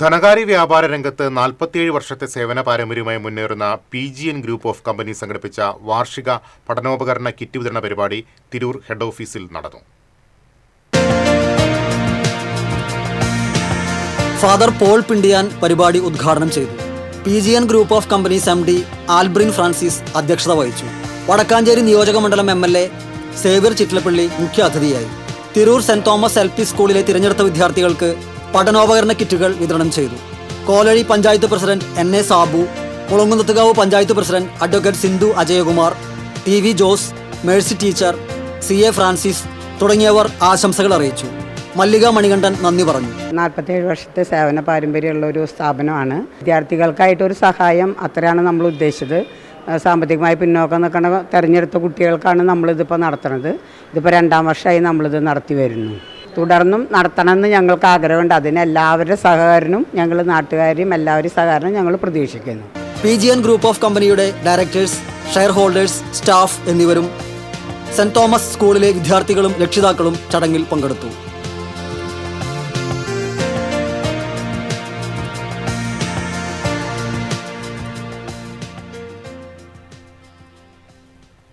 ധനകാര്യ വ്യാപാര രംഗത്ത് 47 വർഷത്തെ സേവന പാരമ്പര്യവുമായി മുന്നേറുന്ന PGN ഗ്രൂപ്പ് ഓഫ് കമ്പനി സംഘടിപ്പിച്ച വാർഷിക പഠനോപകരണ കിറ്റ് വിതരണ പരിപാടി തിരൂർ ഹെഡ് ഓഫീസിൽ നടന്നു. ഫാദർ പോൾ പിണ്ടിയാൻ പരിപാടി ഉദ്ഘാടനം ചെയ്തു. PGN group of companies MD Albrin Francis അധ്യക്ഷത വഹിച്ചു. വടക്കാഞ്ചേരി നിയോജക മണ്ഡലം MLA സേവ്യർ ചിറ്റലപ്പള്ളി മുഖ്യാതിഥിയായി. തിരൂർ സെന്റ് തോമസ് LP സ്കൂളിലെ തിരഞ്ഞെടുത്ത വിദ്യാർത്ഥികൾക്ക് പഠനോപകരണ കിറ്റുകൾ വിതരണം ചെയ്തു. Kolazhy panchayat president NA Sabu, Mulankunnathukavu panchayat president advocate Sindhu Ajayakumar, TV Jose, Mercy teacher, CA Francis തുടങ്ങിയവർ ആശംസകൾ അറിയിച്ചു. മല്ലിക മണികണ്ഠൻ നന്ദി പറഞ്ഞു. 47 വർഷത്തെ സേവന പാരമ്പര്യമുള്ള ഒരു സ്ഥാപനമാണ്. വിദ്യാർത്ഥികൾക്കായിട്ടൊരു സഹായം അത്രയാണ് നമ്മൾ ഉദ്ദേശിച്ചത്. സാമ്പത്തികമായി പിന്നോക്കം നിൽക്കുന്ന തിരഞ്ഞെടുത്ത കുട്ടികൾക്കാണ് നമ്മളിതിപ്പോൾ നടത്തുന്നത്. ഇതിപ്പോൾ 2ാം വർഷമായി നമ്മളിത് നടത്തി വരുന്നു. തുടർന്നും നടത്തണമെന്ന് ഞങ്ങൾക്ക് ആഗ്രഹമുണ്ട്. അതിന് എല്ലാവരുടെ സഹകരണവും ഞങ്ങൾ നാട്ടുകാരെയും എല്ലാവരുടെയും സഹകരണം ഞങ്ങൾ പ്രതീക്ഷിക്കുന്നു. PGN ഗ്രൂപ്പ് ഓഫ് കമ്പനിയുടെ ഡയറക്ടേഴ്സ്, ഷെയർ ഹോൾഡേഴ്സ്, സ്റ്റാഫ് എന്നിവരും സെന്റ് തോമസ് സ്കൂളിലെ വിദ്യാർത്ഥികളും രക്ഷിതാക്കളും ചടങ്ങിൽ പങ്കെടുത്തു.